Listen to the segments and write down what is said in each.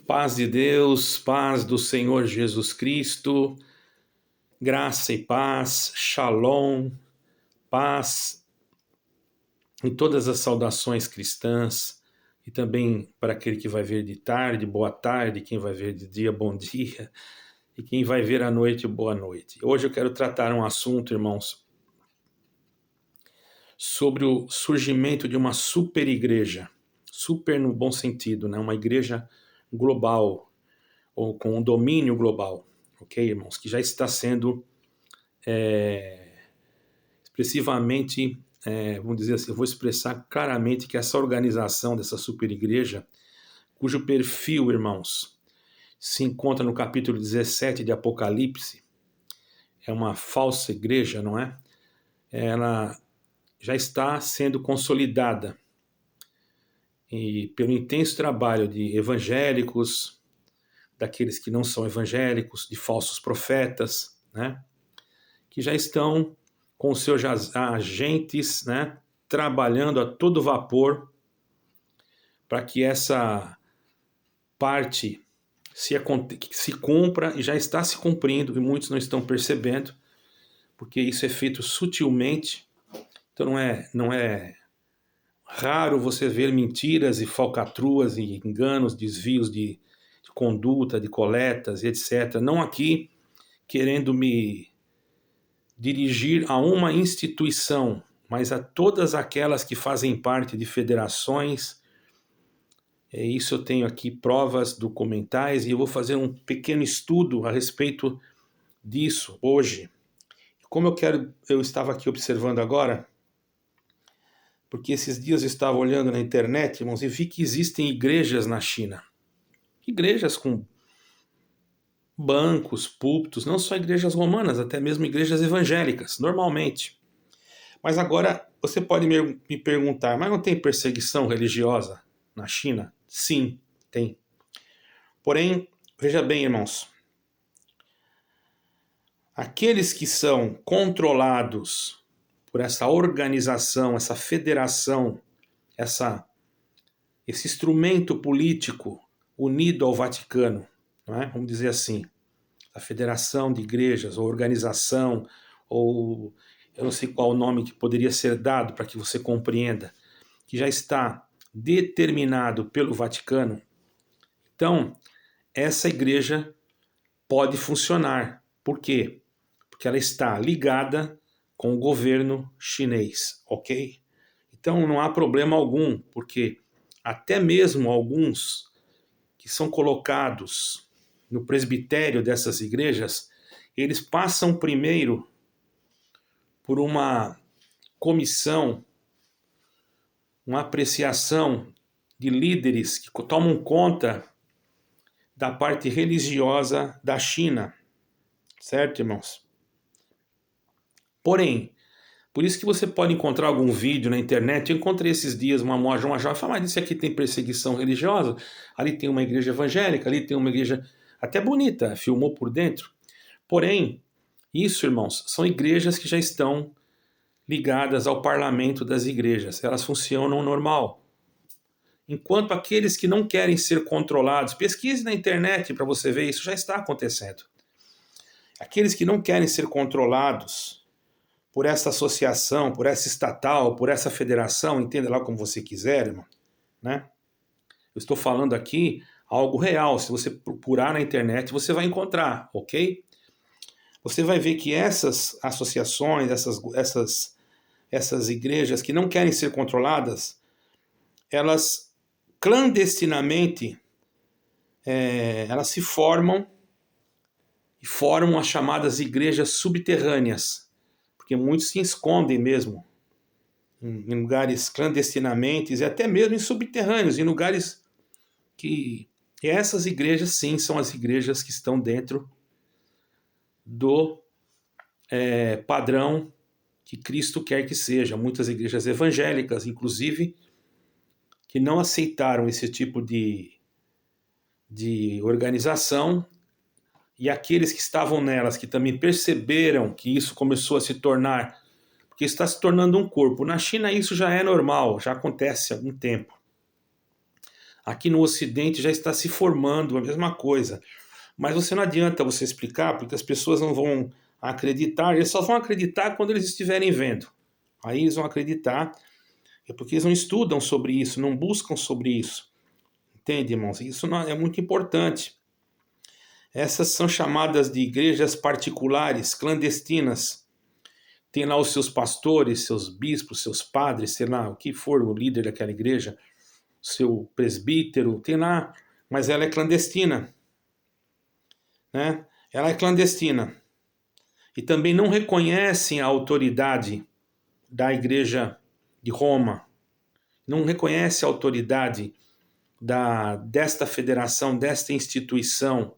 Paz de Deus, paz do Senhor Jesus Cristo, graça e paz, shalom, paz em todas as saudações cristãs e também para aquele que vai ver de tarde, boa tarde, quem vai ver de dia, bom dia, e quem vai ver à noite, boa noite. Hoje eu quero tratar um assunto, irmãos, sobre o surgimento de uma super igreja, super no bom sentido, né? Uma igreja global, ou com um domínio global, ok, irmãos? Que já está sendo expressivamente, vamos dizer assim, eu vou expressar claramente que essa organização dessa super igreja, cujo perfil, irmãos, se encontra no capítulo 17 de Apocalipse, é uma falsa igreja, não é? Ela já está sendo consolidada e pelo intenso trabalho de evangélicos, daqueles que não são evangélicos, de falsos profetas, né? Que já estão com seus agentes, né, trabalhando a todo vapor para que essa parte se cumpra, e já está se cumprindo, e muitos não estão percebendo, porque isso é feito sutilmente. Então não é raro você ver mentiras e falcatruas e enganos, desvios de conduta, de coletas e etc. Não aqui querendo me dirigir a uma instituição, mas a todas aquelas que fazem parte de federações. Isso eu tenho aqui provas documentais e eu vou fazer um pequeno estudo a respeito disso hoje. Como eu estava aqui observando agora, porque esses dias eu estava olhando na internet, irmãos, e vi que existem igrejas na China. Igrejas com bancos, púlpitos, não só igrejas romanas, até mesmo igrejas evangélicas, normalmente. Mas agora você pode me perguntar, mas não tem perseguição religiosa na China? Sim, tem. Porém, veja bem, irmãos, aqueles que são controlados por essa organização, essa federação, esse instrumento político unido ao Vaticano, não é? Vamos dizer assim, a federação de igrejas, ou organização, ou eu não sei qual o nome que poderia ser dado para que você compreenda, que já está determinado pelo Vaticano. Então, essa igreja pode funcionar. Por quê? Porque ela está ligada com o governo chinês, ok? Então não há problema algum, porque até mesmo alguns que são colocados no presbitério dessas igrejas, eles passam primeiro por uma comissão, uma apreciação de líderes que tomam conta da parte religiosa da China, certo, irmãos? Porém, por isso que você pode encontrar algum vídeo na internet. Eu encontrei esses dias uma jovem fala, mas isso aqui tem perseguição religiosa, ali tem uma igreja evangélica, ali tem uma igreja até bonita, filmou por dentro. Porém, isso, irmãos, são igrejas que já estão ligadas ao parlamento das igrejas. Elas funcionam normal. Enquanto aqueles que não querem ser controlados, pesquise na internet para você ver, isso já está acontecendo. Aqueles que não querem ser controlados por essa associação, por essa estatal, por essa federação, entenda lá como você quiser, irmão, né? Eu estou falando aqui algo real. Se você procurar na internet, você vai encontrar, ok? Você vai ver que essas associações, essas igrejas que não querem ser controladas, elas clandestinamente elas se formam e formam as chamadas igrejas subterrâneas, porque muitos se escondem mesmo em lugares clandestinamente e até mesmo em subterrâneos, em lugares que essas igrejas sim são as igrejas que estão dentro do padrão que Cristo quer que seja. Muitas igrejas evangélicas, inclusive, que não aceitaram esse tipo de organização, e aqueles que estavam nelas, que também perceberam que isso começou a se tornar, porque está se tornando um corpo. Na China isso já é normal, já acontece há algum tempo. Aqui no Ocidente já está se formando a mesma coisa. Mas você não adianta você explicar, porque as pessoas não vão acreditar, eles só vão acreditar quando eles estiverem vendo. Aí eles vão acreditar, é porque eles não estudam sobre isso, não buscam sobre isso. Entende, irmãos? Isso é muito importante. Essas são chamadas de igrejas particulares, clandestinas. Tem lá os seus pastores, seus bispos, seus padres, sei lá, o que for o líder daquela igreja, seu presbítero, tem lá, mas ela é clandestina, né? Ela é clandestina. E também não reconhecem a autoridade da igreja de Roma, não reconhece a autoridade desta federação, desta instituição.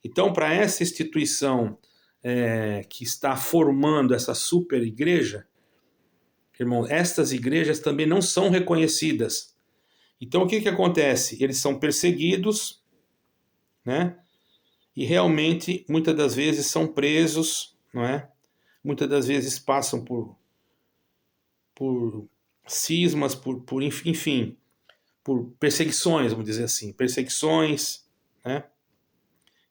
Então, para essa instituição que está formando essa super igreja, irmão, estas igrejas também não são reconhecidas. Então, o que acontece? Eles são perseguidos, né? E realmente, muitas das vezes, são presos, não é? Muitas das vezes passam por cismas, enfim, por perseguições, vamos dizer assim, perseguições, né?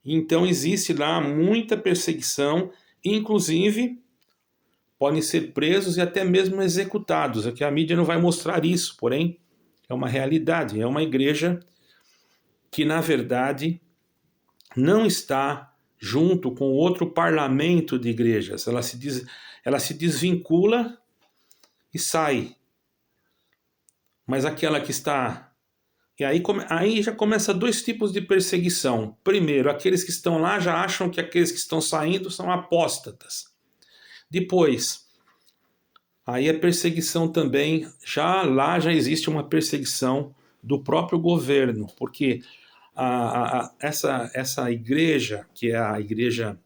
Então existe lá muita perseguição, inclusive podem ser presos e até mesmo executados. Aqui a mídia não vai mostrar isso, porém é uma realidade, é uma igreja que na verdade não está junto com outro parlamento de igrejas, ela se desvincula e sai. Mas aquela que está... E aí já começa dois tipos de perseguição. Primeiro, aqueles que estão lá já acham que aqueles que estão saindo são apóstatas. Depois, aí a perseguição também, já existe uma perseguição do próprio governo, porque essa igreja, que é a igreja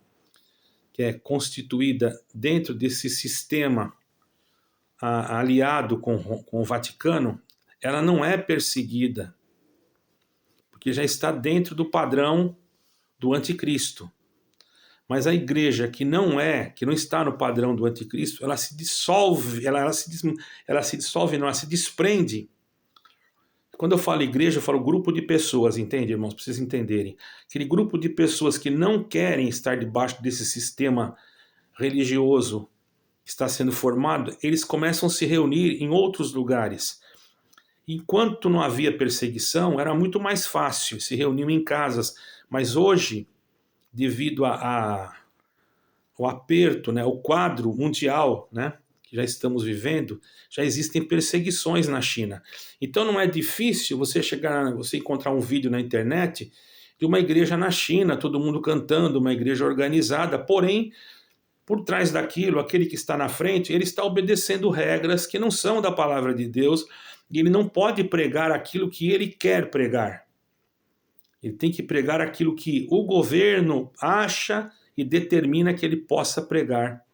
que é constituída dentro desse sistema aliado com o Vaticano, ela não é perseguida, porque já está dentro do padrão do anticristo. Mas a igreja que não está no padrão do anticristo, ela se dissolve, ela se desprende. Quando eu falo igreja, eu falo grupo de pessoas, entende, irmãos? Para vocês entenderem. Aquele grupo de pessoas que não querem estar debaixo desse sistema religioso que está sendo formado, eles começam a se reunir em outros lugares. Enquanto não havia perseguição, era muito mais fácil, se reuniam em casas. Mas hoje, devido ao aperto, né, o quadro mundial, né, que já estamos vivendo, já existem perseguições na China. Então não é difícil você encontrar um vídeo na internet de uma igreja na China, todo mundo cantando, uma igreja organizada, porém, por trás daquilo, aquele que está na frente, ele está obedecendo regras que não são da palavra de Deus, e ele não pode pregar aquilo que ele quer pregar. Ele tem que pregar aquilo que o governo acha e determina que ele possa pregar.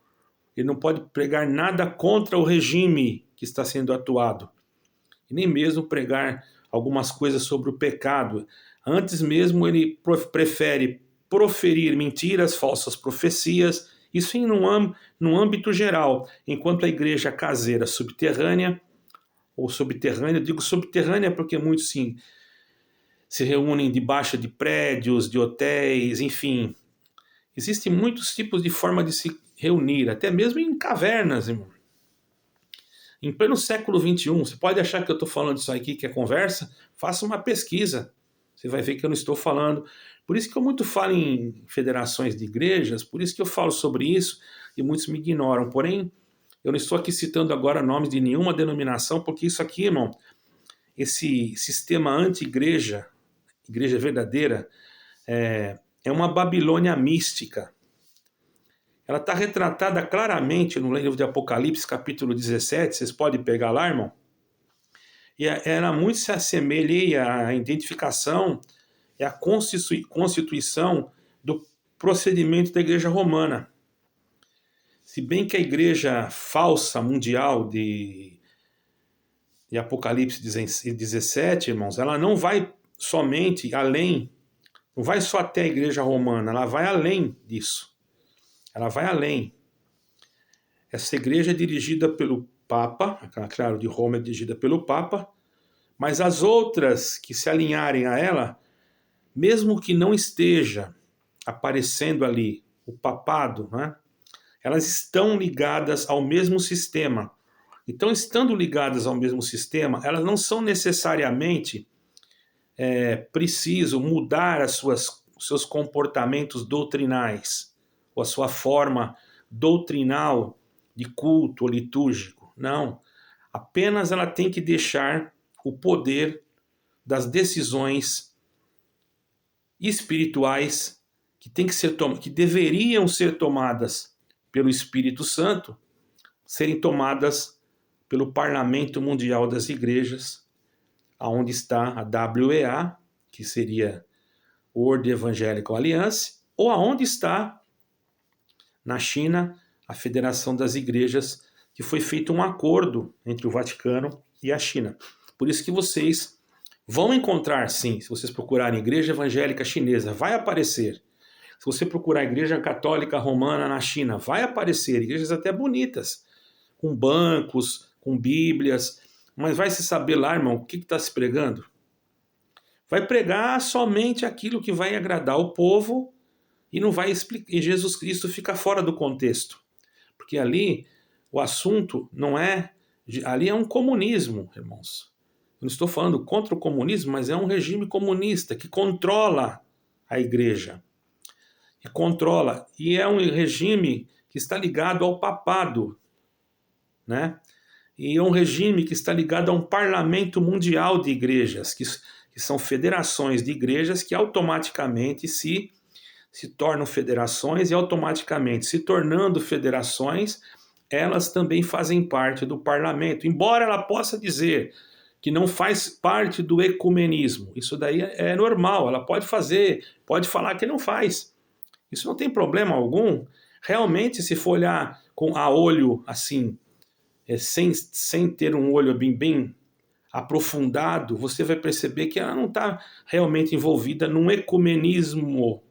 Ele não pode pregar nada contra o regime que está sendo atuado. E nem mesmo pregar algumas coisas sobre o pecado. Antes mesmo ele prefere proferir mentiras, falsas profecias, isso num âmbito geral. Enquanto a igreja caseira subterrânea, ou subterrânea, eu digo subterrânea porque muitos sim se reúnem debaixo de prédios, de hotéis, enfim. Existem muitos tipos de forma de se reunir, até mesmo em cavernas, irmão. Em pleno século XXI, você pode achar que eu estou falando isso aqui, que é conversa? Faça uma pesquisa. Você vai ver que eu não estou falando. Por isso que eu muito falo em federações de igrejas, por isso que eu falo sobre isso e muitos me ignoram. Porém, eu não estou aqui citando agora nomes de nenhuma denominação, porque isso aqui, irmão, esse sistema anti-igreja, igreja verdadeira, é uma Babilônia mística. Ela está retratada claramente no livro de Apocalipse, capítulo 17, vocês podem pegar lá, irmão? E ela muito se assemelha à identificação e à constituição do procedimento da igreja romana. Se bem que a igreja falsa mundial de Apocalipse 17, irmãos, ela não vai somente além, não vai só até a igreja romana, ela vai além disso. Ela vai além. Essa igreja é dirigida pelo Papa, claro, de Roma é dirigida pelo Papa, Mas as outras que se alinharem a ela, mesmo que não esteja aparecendo ali o papado, né? Elas estão ligadas ao mesmo sistema. Então, estando ligadas ao mesmo sistema, elas não são necessariamente preciso mudar os seus comportamentos doutrinais, ou a sua forma doutrinal de culto ou litúrgico. Não. Apenas ela tem que deixar o poder das decisões espirituais que deveriam ser tomadas pelo Espírito Santo, serem tomadas pelo Parlamento Mundial das Igrejas, aonde está a WEA, que seria World Evangelical Alliance, ou aonde está na China a Federação das Igrejas, que foi feito um acordo entre o Vaticano e a China. Por isso que vocês vão encontrar, sim, se vocês procurarem Igreja Evangélica Chinesa, vai aparecer. Se você procurar Igreja Católica Romana na China, vai aparecer igrejas até bonitas, com bancos, com bíblias, mas vai se saber lá, irmão, o que está se pregando? Vai pregar somente aquilo que vai agradar o povo e não vai explicar. E Jesus Cristo fica fora do contexto, porque ali o assunto não é. Ali é um comunismo, irmãos. Eu não estou falando contra o comunismo, mas é um regime comunista que controla a igreja. E controla. E é um regime que está ligado ao papado, né? E é um regime que está ligado a um parlamento mundial de igrejas, que são federações de igrejas que automaticamente se tornam federações e automaticamente se tornando federações, elas também fazem parte do parlamento. Embora ela possa dizer que não faz parte do ecumenismo, isso daí é normal, ela pode fazer, pode falar que não faz. Isso não tem problema algum. Realmente, se for olhar a olho assim, sem ter um olho bem aprofundado, você vai perceber que ela não está realmente envolvida num ecumenismo,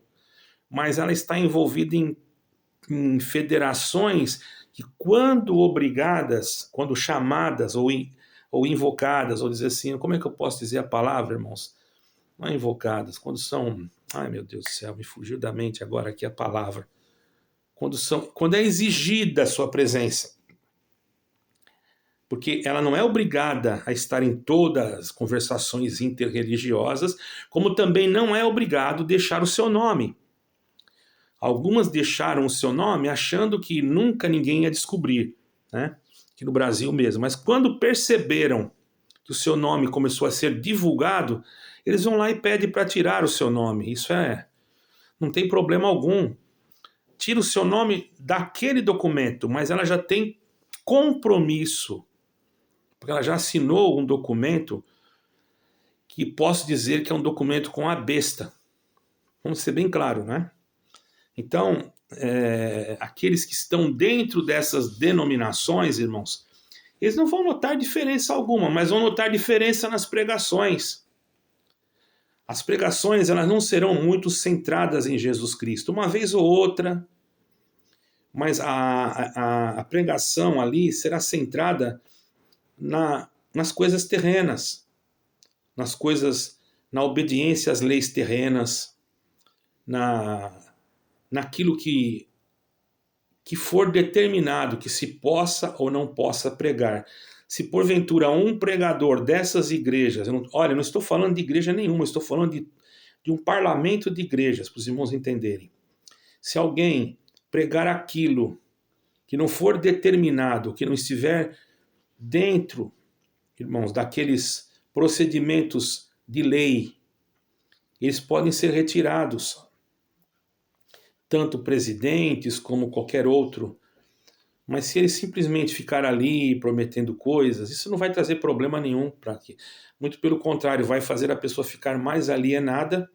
mas ela está envolvida em federações que, quando obrigadas, quando chamadas ou invocadas, ou dizer assim, como é que eu posso dizer a palavra, irmãos? Não é invocadas, quando são... Ai, meu Deus do céu, me fugiu da mente agora aqui a palavra. Quando é exigida a sua presença. Porque ela não é obrigada a estar em todas as conversações interreligiosas, como também não é obrigado a deixar o seu nome. Algumas deixaram o seu nome achando que nunca ninguém ia descobrir, né? Aqui no Brasil mesmo. Mas quando perceberam que o seu nome começou a ser divulgado, eles vão lá e pedem para tirar o seu nome. Isso não tem problema algum. Tira o seu nome daquele documento, mas ela já tem compromisso, porque ela já assinou um documento que posso dizer que é um documento com a besta. Vamos ser bem claro, né? Então, aqueles que estão dentro dessas denominações, irmãos, eles não vão notar diferença alguma, mas vão notar diferença nas pregações. As pregações, elas não serão muito centradas em Jesus Cristo, uma vez ou outra, mas a pregação ali será centrada nas coisas terrenas, na obediência às leis terrenas, naquilo que for determinado que se possa ou não possa pregar. Se porventura um pregador dessas igrejas, olha, não estou falando de igreja nenhuma, estou falando de um parlamento de igrejas, para os irmãos entenderem. Se alguém pregar aquilo que não for determinado, que não estiver dentro, irmãos, daqueles procedimentos de lei, eles podem ser retirados. Tanto presidentes como qualquer outro. Mas se ele simplesmente ficar ali prometendo coisas, isso não vai trazer problema nenhum para aqui. Muito pelo contrário, vai fazer a pessoa ficar mais alienada,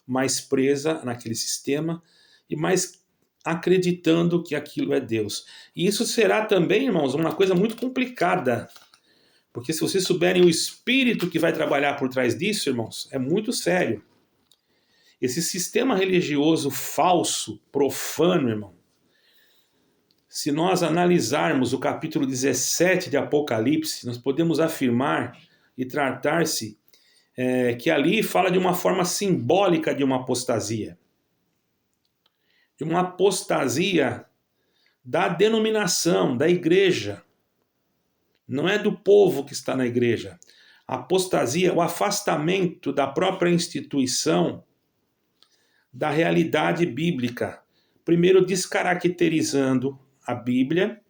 mais presa naquele sistema e mais acreditando que aquilo é Deus. E isso será também, irmãos, uma coisa muito complicada. Porque se vocês souberem o espírito que vai trabalhar por trás disso, irmãos, é muito sério. Esse sistema religioso falso, profano, irmão, se nós analisarmos o capítulo 17 de Apocalipse, nós podemos afirmar e tratar-se, que ali fala de uma forma simbólica de uma apostasia. De uma apostasia da denominação, da igreja. Não é do povo que está na igreja. A apostasia, o afastamento da própria instituição da realidade bíblica. Primeiro, descaracterizando a Bíblia,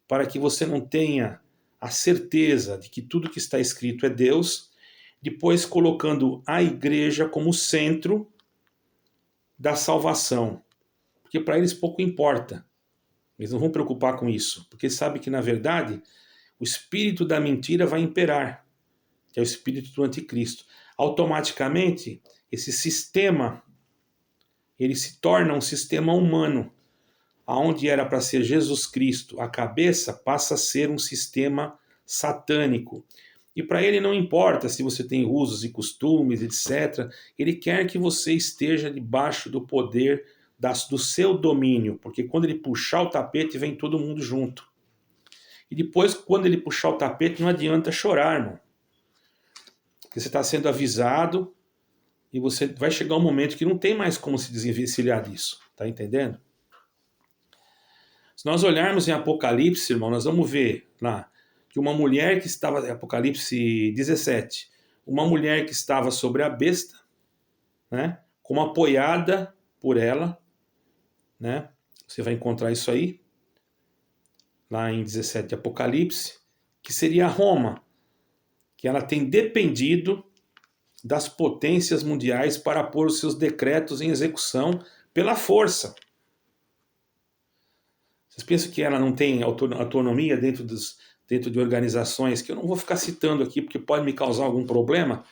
para que você não tenha a certeza de que tudo que está escrito é Deus. Depois, colocando a igreja como centro da salvação. Porque para eles pouco importa. Eles não vão preocupar com isso. Porque sabem que, na verdade, o espírito da mentira vai imperar, que é o espírito do anticristo. Automaticamente, esse sistema, ele se torna um sistema humano, aonde era para ser Jesus Cristo, a cabeça passa a ser um sistema satânico. E para ele não importa se você tem usos e costumes, etc. Ele quer que você esteja debaixo do poder do seu domínio, porque quando ele puxar o tapete, vem todo mundo junto. E depois, quando ele puxar o tapete, não adianta chorar, irmão. Porque você está sendo avisado e você vai chegar um momento que não tem mais como se desvencilhar disso. Tá entendendo? Se nós olharmos em Apocalipse, irmão, nós vamos ver lá que uma mulher que estava, Apocalipse 17, uma mulher que estava sobre a besta, né, como apoiada por ela, né, você vai encontrar isso aí, lá em 17 de Apocalipse, que seria Roma, que ela tem dependido das potências mundiais para pôr os seus decretos em execução pela força. Vocês pensam que ela não tem autonomia dentro de organizações que eu não vou ficar citando aqui porque pode me causar algum problema,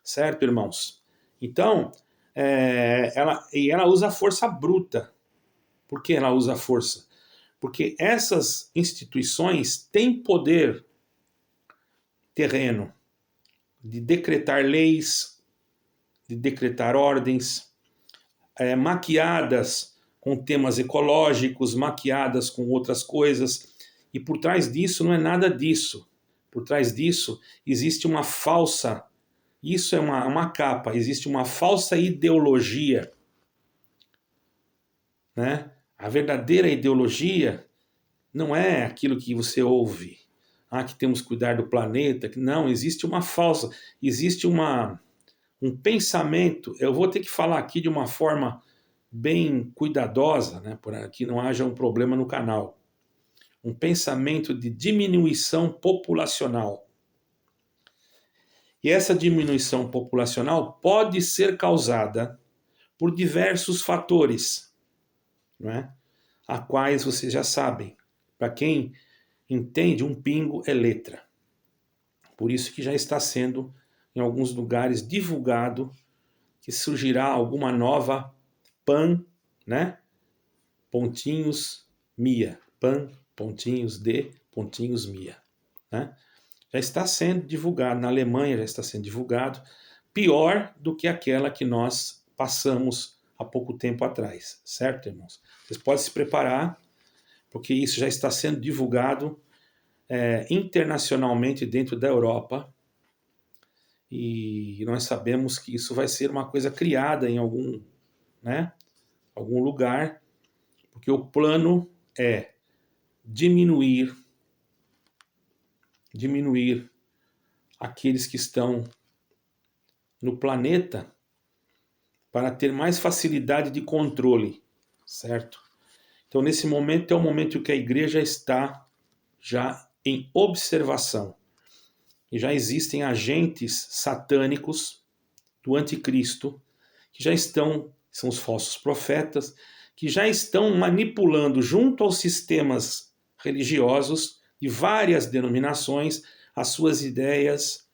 certo, irmãos? Então, ela usa a força bruta. Por que ela usa a força? Porque essas instituições têm poder terreno de decretar leis, de decretar ordens, maquiadas com temas ecológicos, maquiadas com outras coisas. E por trás disso não é nada disso. Por trás disso existe uma falsa, isso é uma capa, existe uma falsa ideologia. Né? A verdadeira ideologia não é aquilo que você ouve. Que temos que cuidar do planeta. Não, existe uma falsa, existe um pensamento. Eu vou ter que falar aqui de uma forma bem cuidadosa, né, para que não haja um problema no canal. Um pensamento de diminuição populacional. E essa diminuição populacional pode ser causada por diversos fatores, não é? A quais vocês já sabem. Para quem entende, um pingo é letra. Por isso que já está sendo, em alguns lugares, divulgado que surgirá alguma nova PAN, né? Pontinhos Mia. PAN, pontinhos D, pontinhos Mia. Né? Já está sendo divulgado, na Alemanha já está sendo divulgado, pior do que aquela que nós passamos há pouco tempo atrás, certo, irmãos? Vocês podem se preparar, porque isso já está sendo divulgado internacionalmente dentro da Europa, e nós sabemos que isso vai ser uma coisa criada em algum lugar, porque o plano é diminuir aqueles que estão no planeta para ter mais facilidade de controle, certo? Então, nesse momento é o momento que a igreja está já em observação. E já existem agentes satânicos do anticristo que já estão, são os falsos profetas, que já estão manipulando junto aos sistemas religiosos de várias denominações as suas ideias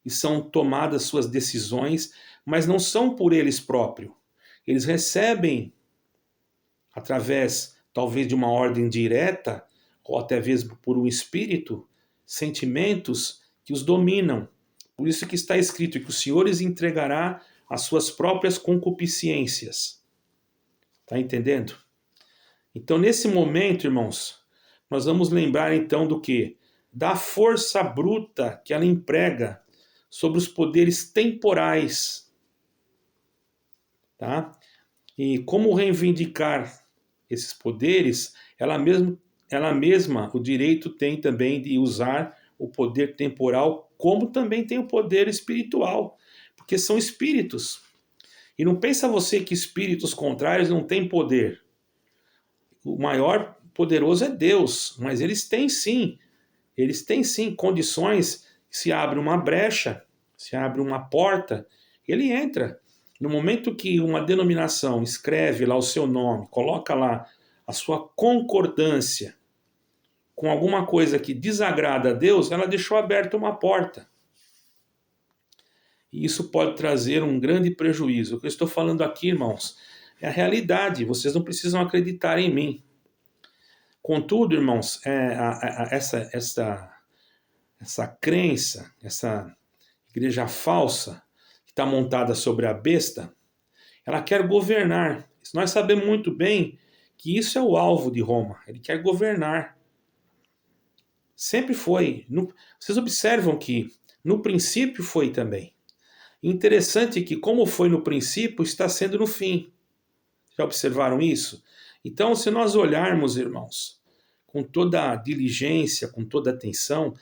e são tomadas suas decisões, mas não são por eles próprios. Eles recebem, através talvez de uma ordem direta, ou até mesmo por um espírito, sentimentos que os dominam. Por isso que está escrito que o Senhor lhes entregará as suas próprias concupiscências. Está entendendo? Então, nesse momento, irmãos, nós vamos lembrar então do quê? Da força bruta que ela emprega sobre os poderes temporais, tá? E como reivindicar esses poderes, ela mesma, o direito tem também de usar o poder temporal, como também tem o poder espiritual, porque são espíritos. E não pensa você que espíritos contrários não têm poder. O maior poderoso é Deus, mas eles têm sim condições. Se abre uma brecha, se abre uma porta, ele entra. No momento que uma denominação escreve lá o seu nome, coloca lá a sua concordância com alguma coisa que desagrada a Deus, ela deixou aberta uma porta. E isso pode trazer um grande prejuízo. O que eu estou falando aqui, irmãos, é a realidade. Vocês não precisam acreditar em mim. Contudo, irmãos, essa crença, essa igreja falsa que está montada sobre a besta, ela quer governar. Nós sabemos muito bem que isso é o alvo de Roma. Ele quer governar. Sempre foi. Vocês observam que no princípio foi também. Interessante que como foi no princípio, está sendo no fim. Já observaram isso? Então, se nós olharmos, irmãos, com toda a diligência, com toda a atenção,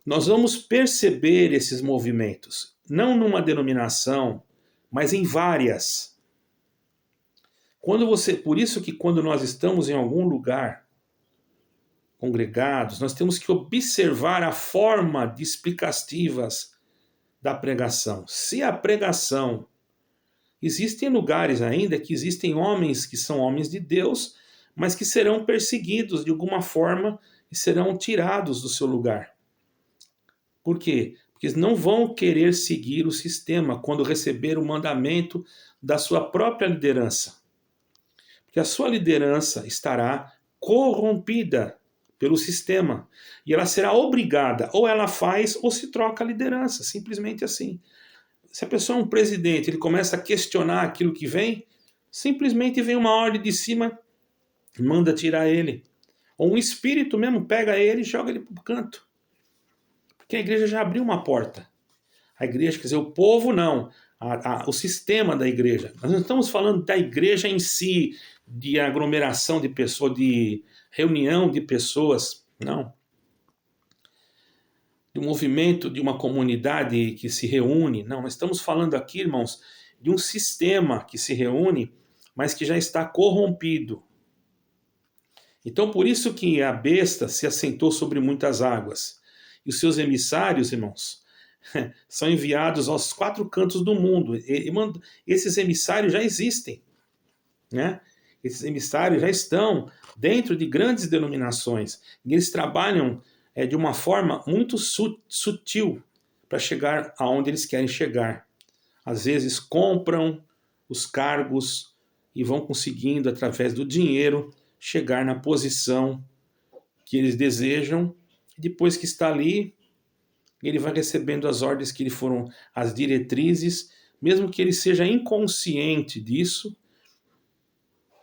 nós vamos perceber esses movimentos, não numa denominação, mas em várias. Por isso que quando nós estamos em algum lugar congregados, nós temos que observar a forma de explicativas da pregação. Se a pregação, existem lugares ainda que existem homens que são homens de Deus, mas que serão perseguidos de alguma forma e serão tirados do seu lugar. Por quê? Porque eles não vão querer seguir o sistema quando receber o mandamento da sua própria liderança. Porque a sua liderança estará corrompida pelo sistema. E ela será obrigada, ou ela faz, ou se troca a liderança. Simplesmente assim. Se a pessoa é um presidente, ele começa a questionar aquilo que vem, simplesmente vem uma ordem de cima e manda tirar ele. Ou um espírito mesmo pega ele e joga ele para o canto. Porque a igreja já abriu uma porta. A igreja, quer dizer, o povo não. O sistema da igreja. Nós não estamos falando da igreja em si, de aglomeração de pessoas, de reunião de pessoas. Não. De um movimento, de uma comunidade que se reúne. Não, nós estamos falando aqui, irmãos, de um sistema que se reúne, mas que já está corrompido. Então, por isso que a besta se assentou sobre muitas águas. E os seus emissários, irmãos, são enviados aos 4 cantos do mundo. Esses emissários já existem, né? Esses emissários já estão dentro de grandes denominações. E eles trabalham de uma forma muito sutil para chegar aonde eles querem chegar. Às vezes compram os cargos e vão conseguindo, através do dinheiro, chegar na posição que eles desejam. Depois que está ali, ele vai recebendo as ordens que lhe foram, as diretrizes, mesmo que ele seja inconsciente disso,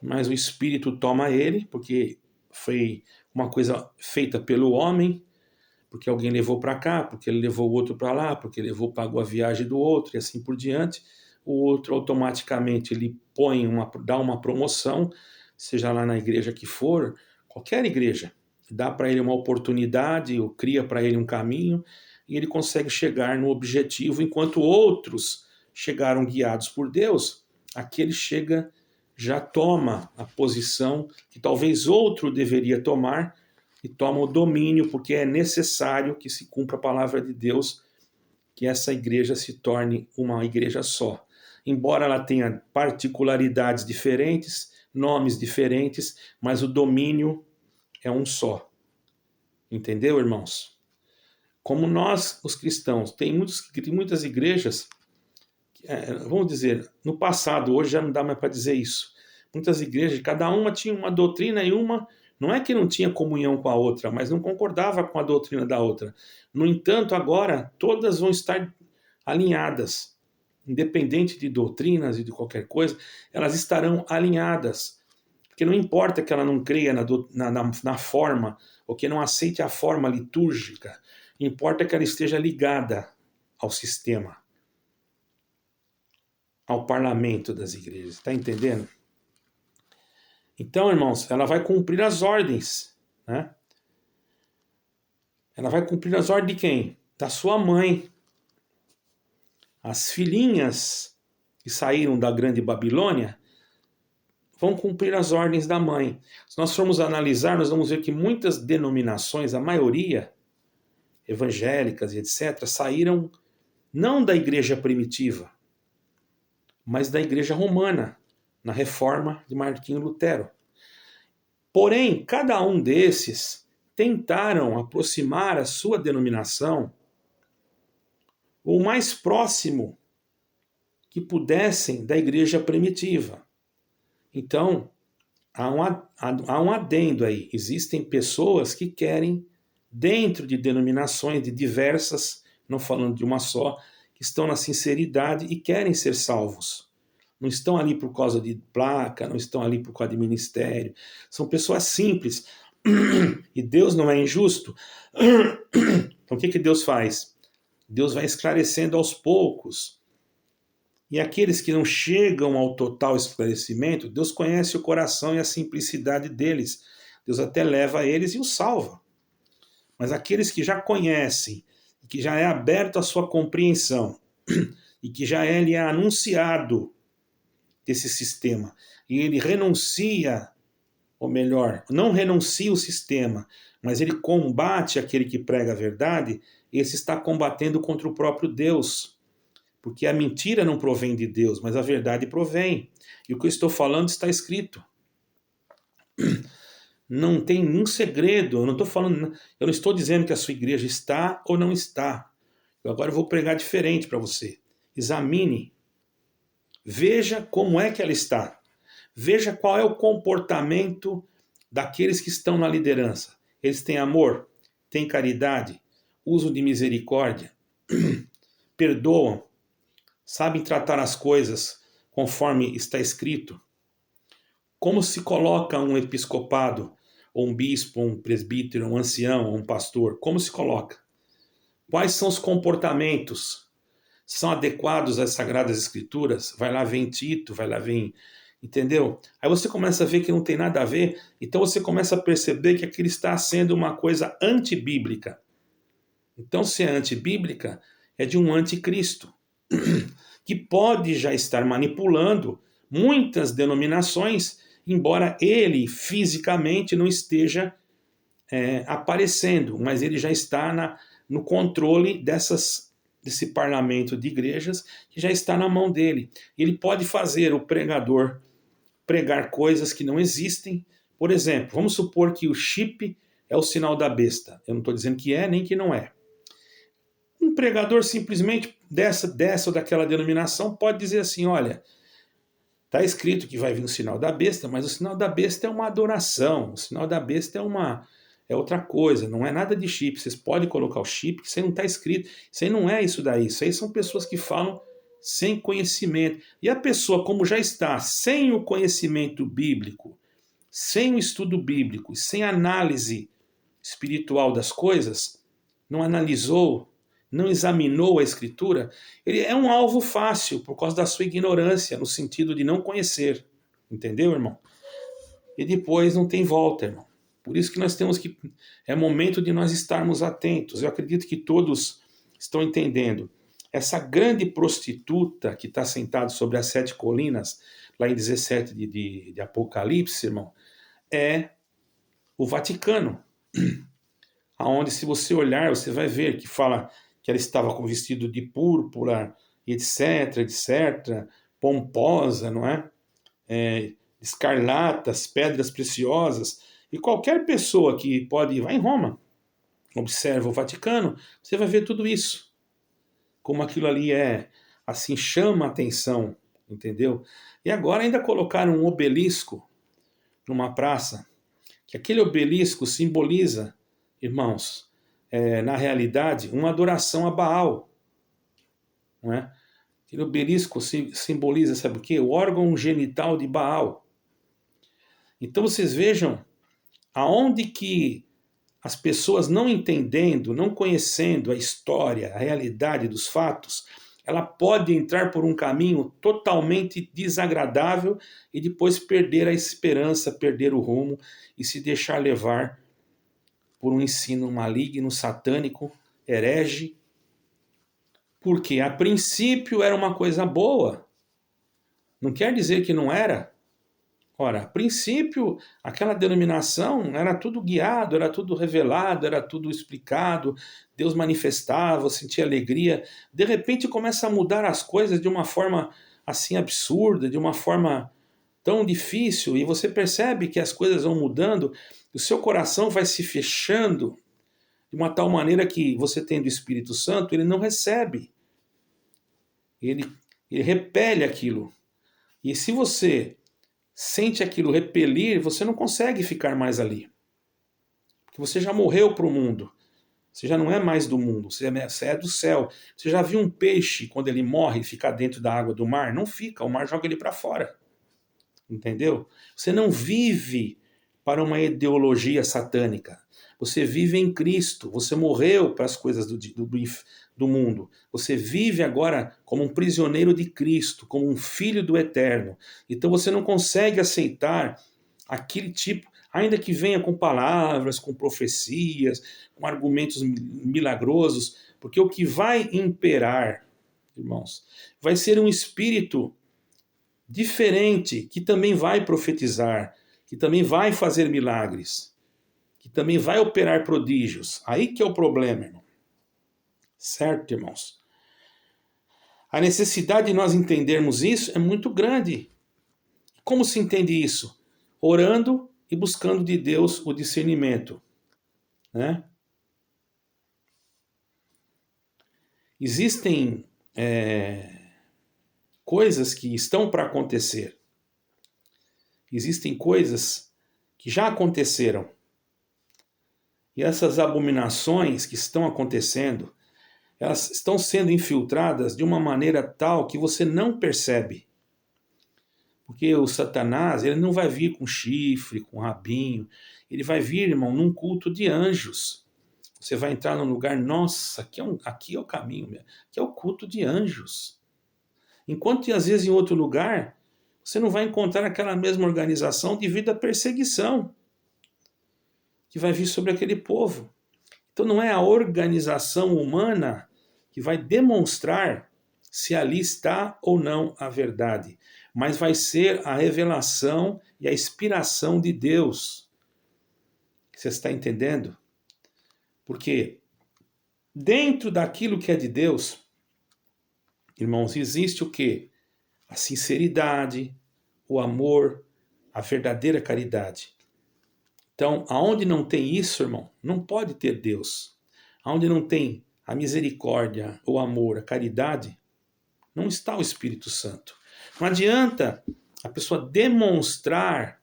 mas o Espírito toma ele, porque foi uma coisa feita pelo homem, porque alguém levou para cá, porque ele levou o outro para lá, porque ele pagou a viagem do outro e assim por diante. O outro automaticamente ele dá uma promoção, seja lá na igreja que for, qualquer igreja, dá para ele uma oportunidade, ou cria para ele um caminho, e ele consegue chegar no objetivo, enquanto outros chegaram guiados por Deus, aquele chega, já toma a posição que talvez outro deveria tomar, e toma o domínio, porque é necessário que se cumpra a palavra de Deus, que essa igreja se torne uma igreja só. Embora ela tenha particularidades diferentes, nomes diferentes, mas o domínio é um só. Entendeu, irmãos? Como nós, os cristãos, tem muitas igrejas, vamos dizer, no passado, hoje já não dá mais para dizer isso. Muitas igrejas, cada uma tinha uma doutrina e uma, não é que não tinha comunhão com a outra, mas não concordava com a doutrina da outra. No entanto, agora, todas vão estar alinhadas. Independente de doutrinas e de qualquer coisa, elas estarão alinhadas. Porque não importa que ela não creia na forma, ou que não aceite a forma litúrgica, importa que ela esteja ligada ao sistema, ao parlamento das igrejas. Está entendendo? Então, irmãos, ela vai cumprir as ordens, né? Ela vai cumprir as ordens de quem? Da sua mãe. As filhinhas que saíram da grande Babilônia vão cumprir as ordens da mãe. Se nós formos analisar, nós vamos ver que muitas denominações, a maioria, evangélicas e etc., saíram não da igreja primitiva, mas da igreja romana, na reforma de Martinho Lutero. Porém, cada um desses tentaram aproximar a sua denominação o mais próximo que pudessem da igreja primitiva. Então, há um adendo aí. Existem pessoas que querem, dentro de denominações de diversas, não falando de uma só, que estão na sinceridade e querem ser salvos. Não estão ali por causa de placa, não estão ali por causa de ministério. São pessoas simples. E Deus não é injusto. Então o que Deus faz? Deus vai esclarecendo aos poucos. E aqueles que não chegam ao total esclarecimento, Deus conhece o coração e a simplicidade deles. Deus até leva eles e os salva. Mas aqueles que já conhecem, que já é aberto à sua compreensão, e que já lhe é anunciado desse sistema, e ele renuncia, ou melhor, não renuncia o sistema, mas ele combate aquele que prega a verdade, esse está combatendo contra o próprio Deus. Porque a mentira não provém de Deus, mas a verdade provém. E o que eu estou falando está escrito. Não tem nenhum segredo. Eu não estou dizendo que a sua igreja está ou não está. Agora eu vou pregar diferente para você. Examine. Veja como é que ela está. Veja qual é o comportamento daqueles que estão na liderança. Eles têm amor, têm caridade, usam de misericórdia, perdoam, sabem tratar as coisas conforme está escrito. Como se coloca um episcopado, ou um bispo, ou um presbítero, um ancião, ou um pastor? Como se coloca? Quais são os comportamentos? São adequados às Sagradas Escrituras? Vai lá ver em Tito, vai lá ver em... Entendeu? Aí você começa a ver que não tem nada a ver, então você começa a perceber que aquilo está sendo uma coisa antibíblica. Então, se é antibíblica, é de um anticristo, que pode já estar manipulando muitas denominações, embora ele fisicamente não esteja aparecendo, mas ele já está no controle desse parlamento de igrejas, que já está na mão dele. Ele pode fazer o pregador pregar coisas que não existem. Por exemplo, vamos supor que o chip é o sinal da besta. Eu não estou dizendo que é, nem que não é. Um pregador simplesmente dessa ou daquela denominação pode dizer assim, olha, está escrito que vai vir o sinal da besta, mas o sinal da besta é uma adoração, o sinal da besta é outra coisa, não é nada de chip. Vocês podem colocar o chip, que isso aí não está escrito, isso aí não é isso daí, isso aí são pessoas que falam sem conhecimento. E a pessoa, como já está sem o conhecimento bíblico, sem o estudo bíblico, sem análise espiritual das coisas, não analisou, não examinou a Escritura, ele é um alvo fácil por causa da sua ignorância, no sentido de não conhecer. Entendeu, irmão? E depois não tem volta, irmão. Por isso que nós temos que... É momento de nós estarmos atentos. Eu acredito que todos estão entendendo. Essa grande prostituta que está sentada sobre as 7 colinas, lá em 17 de Apocalipse, irmão, é o Vaticano. Onde, se você olhar, você vai ver que fala que ela estava com vestido de púrpura, etc, etc, pomposa, não é? Escarlatas, pedras preciosas. E qualquer pessoa que pode ir, vai em Roma, observa o Vaticano, você vai ver tudo isso. Como aquilo ali assim, chama a atenção, entendeu? E agora ainda colocaram um obelisco numa praça, que aquele obelisco simboliza, irmãos, na realidade, uma adoração a Baal. Não é? Aquele obelisco simboliza, sabe o quê? O órgão genital de Baal. Então vocês vejam aonde que as pessoas não entendendo, não conhecendo a história, a realidade dos fatos, ela pode entrar por um caminho totalmente desagradável e depois perder a esperança, perder o rumo e se deixar levar por um ensino maligno, satânico, herege, porque a princípio era uma coisa boa. Não quer dizer que não era. Ora, a princípio, aquela denominação era tudo guiado, era tudo revelado, era tudo explicado, Deus manifestava, sentia alegria. De repente começa a mudar as coisas de uma forma assim absurda, de uma forma tão difícil, e você percebe que as coisas vão mudando, o seu coração vai se fechando de uma tal maneira que você tendo o Espírito Santo, ele não recebe. Ele repele aquilo. E se você sente aquilo repelir, você não consegue ficar mais ali. Porque você já morreu para o mundo. Você já não é mais do mundo, você é do céu. Você já viu um peixe, quando ele morre, ficar dentro da água do mar? Não fica, o mar joga ele para fora. Entendeu? Você não vive para uma ideologia satânica. Você vive em Cristo. Você morreu para as coisas do mundo. Você vive agora como um prisioneiro de Cristo, como um filho do Eterno. Então você não consegue aceitar aquele tipo, ainda que venha com palavras, com profecias, com argumentos milagrosos, porque o que vai imperar, irmãos, vai ser um espírito diferente, que também vai profetizar, que também vai fazer milagres, que também vai operar prodígios. Aí que é o problema, irmão. Certo, irmãos? A necessidade de nós entendermos isso é muito grande. Como se entende isso? Orando e buscando de Deus o discernimento, né? Existem coisas que estão para acontecer. Existem coisas que já aconteceram. E essas abominações que estão acontecendo, elas estão sendo infiltradas de uma maneira tal que você não percebe. Porque o Satanás, ele não vai vir com chifre, com rabinho. Ele vai vir, irmão, num culto de anjos. Você vai entrar num lugar, nossa, aqui é o caminho, aqui é o culto de anjos. Enquanto, às vezes, em outro lugar, você não vai encontrar aquela mesma organização devido à perseguição que vai vir sobre aquele povo. Então não é a organização humana que vai demonstrar se ali está ou não a verdade, mas vai ser a revelação e a inspiração de Deus. Você está entendendo? Porque dentro daquilo que é de Deus, irmãos, existe o quê? A sinceridade, o amor, a verdadeira caridade. Então, aonde não tem isso, irmão, não pode ter Deus. Aonde não tem a misericórdia, o amor, a caridade, não está o Espírito Santo. Não adianta a pessoa demonstrar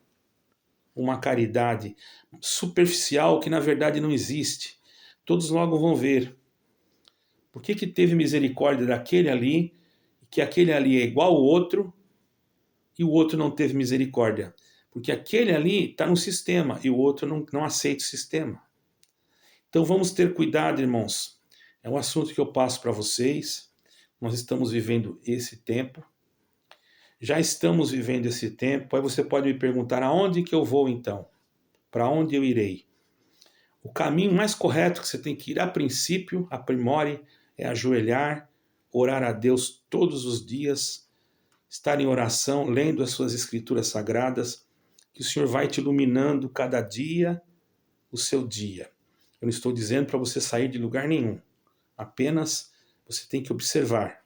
uma caridade superficial que na verdade não existe. Todos logo vão ver. Por que teve misericórdia daquele ali, que aquele ali é igual ao outro, e o outro não teve misericórdia? Porque aquele ali está no sistema e o outro não aceita o sistema. Então vamos ter cuidado, irmãos. É um assunto que eu passo para vocês. Nós estamos vivendo esse tempo. Já estamos vivendo esse tempo. Aí você pode me perguntar, aonde que eu vou então? Para onde eu irei? O caminho mais correto que você tem que ir a princípio, aprimore, é ajoelhar, orar a Deus todos os dias, estar em oração, lendo as suas escrituras sagradas, que o Senhor vai te iluminando cada dia o seu dia. Eu não estou dizendo para você sair de lugar nenhum. Apenas você tem que observar.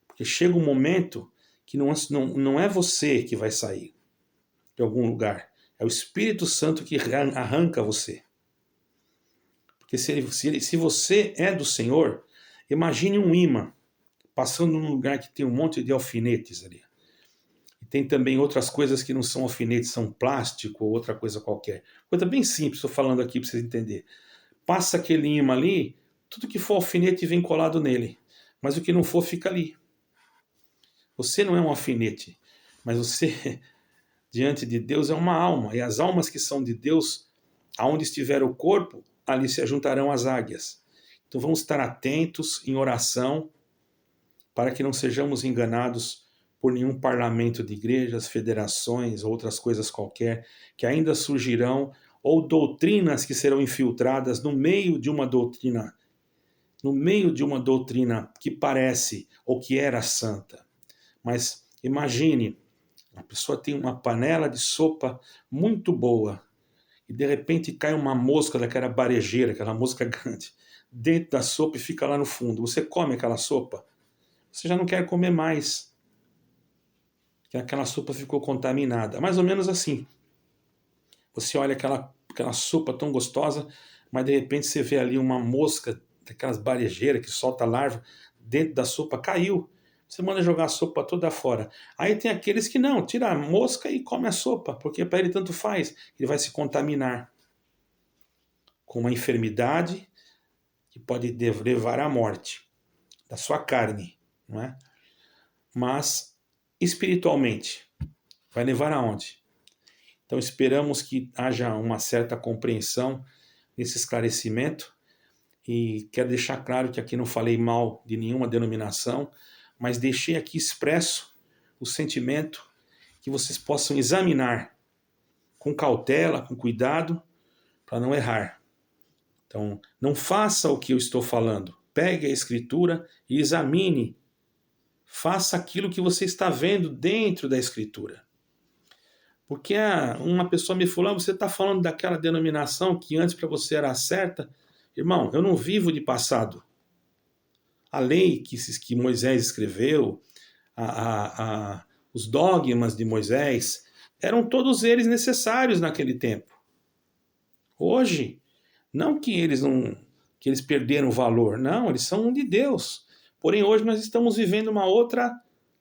Porque chega um momento que não é você que vai sair de algum lugar. É o Espírito Santo que arranca você. Porque se você é do Senhor, imagine um imã passando num lugar que tem um monte de alfinetes ali. E tem também outras coisas que não são alfinetes, são plástico ou outra coisa qualquer. Coisa bem simples, estou falando aqui para vocês entenderem. Passa aquele imã ali, tudo que for alfinete vem colado nele. Mas o que não for, fica ali. Você não é um alfinete, mas você, diante de Deus, é uma alma. E as almas que são de Deus, aonde estiver o corpo, ali se ajuntarão as águias. Então vamos estar atentos em oração para que não sejamos enganados por nenhum parlamento de igrejas, federações, outras coisas qualquer, que ainda surgirão, ou doutrinas que serão infiltradas no meio de uma doutrina que parece ou que era santa. Mas imagine, a pessoa tem uma panela de sopa muito boa e de repente cai uma mosca daquela barejeira, aquela mosca grande, dentro da sopa e fica lá no fundo. Você come aquela sopa, você já não quer comer mais, porque aquela sopa ficou contaminada. Mais ou menos assim. Você olha aquela sopa tão gostosa, mas de repente você vê ali uma mosca, daquelas barejeiras que solta larva, dentro da sopa, caiu. Você manda jogar a sopa toda fora. Aí tem aqueles que não, tira a mosca e come a sopa, porque para ele tanto faz, ele vai se contaminar com uma enfermidade que pode levar à morte da sua carne, não é? Mas espiritualmente, vai levar aonde? Então esperamos que haja uma certa compreensão nesse esclarecimento e quero deixar claro que aqui não falei mal de nenhuma denominação, mas deixei aqui expresso o sentimento que vocês possam examinar com cautela, com cuidado, para não errar. Então, não faça o que eu estou falando. Pegue a Escritura e examine. Faça aquilo que você está vendo dentro da Escritura. Porque uma pessoa me falou, você está falando daquela denominação que antes para você era certa. Irmão, eu não vivo de passado. A lei que Moisés escreveu, os dogmas de Moisés, eram todos eles necessários naquele tempo. Hoje, não que eles perderam valor, não, eles são de Deus. Porém, hoje nós estamos vivendo uma outra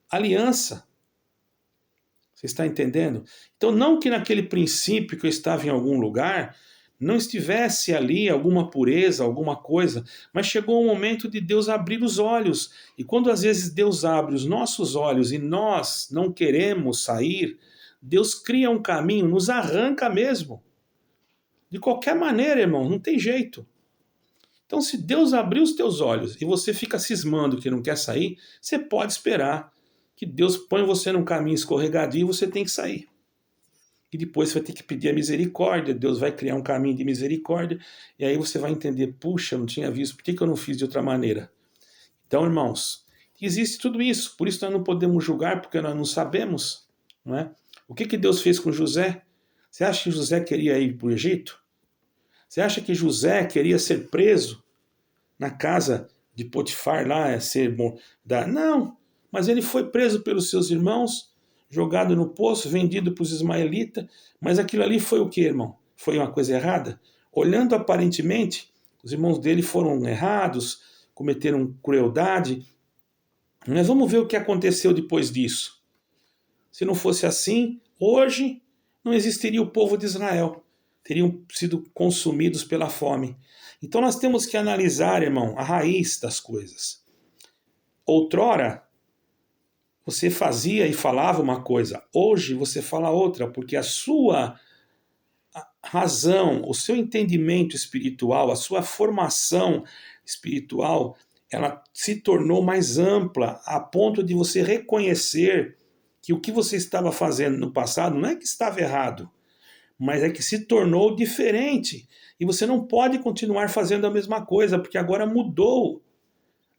aliança. Você está entendendo? Então, não que naquele princípio que eu estava em algum lugar, não estivesse ali alguma pureza, alguma coisa, mas chegou o momento de Deus abrir os olhos. E quando às vezes Deus abre os nossos olhos e nós não queremos sair, Deus cria um caminho, nos arranca mesmo. De qualquer maneira, irmão, não tem jeito. Então, se Deus abrir os teus olhos e você fica cismando que não quer sair, você pode esperar que Deus põe você num caminho escorregadio e você tem que sair. E depois você vai ter que pedir a misericórdia, Deus vai criar um caminho de misericórdia, e aí você vai entender, puxa, eu não tinha visto, por que eu não fiz de outra maneira? Então, irmãos, existe tudo isso, por isso nós não podemos julgar, porque nós não sabemos, não é? O que Deus fez com José? Você acha que José queria ir para o Egito? Você acha que José queria ser preso na casa de Potifar lá, Não, mas ele foi preso pelos seus irmãos, jogado no poço, vendido para os ismaelitas, mas aquilo ali foi o que, irmão? Foi uma coisa errada? Olhando aparentemente, os irmãos dele foram errados, cometeram crueldade, mas vamos ver o que aconteceu depois disso. Se não fosse assim, hoje não existiria o povo de Israel. Teriam sido consumidos pela fome. Então nós temos que analisar, irmão, a raiz das coisas. Outrora, você fazia e falava uma coisa, hoje você fala outra, porque a sua razão, o seu entendimento espiritual, a sua formação espiritual, ela se tornou mais ampla a ponto de você reconhecer que o que você estava fazendo no passado não é que estava errado, mas é que se tornou diferente. E você não pode continuar fazendo a mesma coisa, porque agora mudou.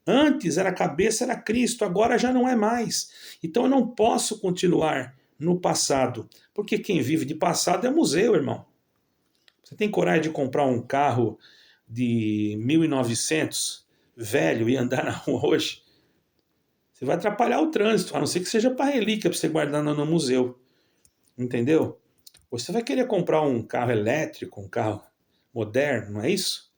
Antes era a cabeça, era Cristo, agora já não é mais. Então eu não posso continuar no passado, porque quem vive de passado é museu, irmão. Você tem coragem de comprar um carro de 1900, velho, e andar na rua hoje? Você vai atrapalhar o trânsito, a não ser que seja para relíquia, para você guardar no museu. Entendeu? Você vai querer comprar um carro elétrico, um carro moderno, não é isso?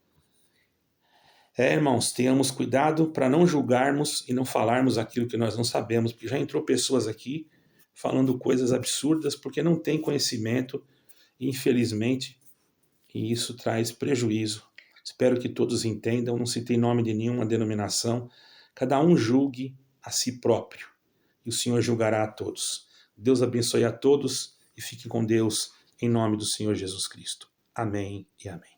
Irmãos, tenhamos cuidado para não julgarmos e não falarmos aquilo que nós não sabemos, porque já entrou pessoas aqui falando coisas absurdas porque não tem conhecimento, infelizmente, e isso traz prejuízo. Espero que todos entendam, não citei nome de nenhuma denominação, cada um julgue a si próprio e o Senhor julgará a todos. Deus abençoe a todos e fique com Deus em nome do Senhor Jesus Cristo. Amém e amém.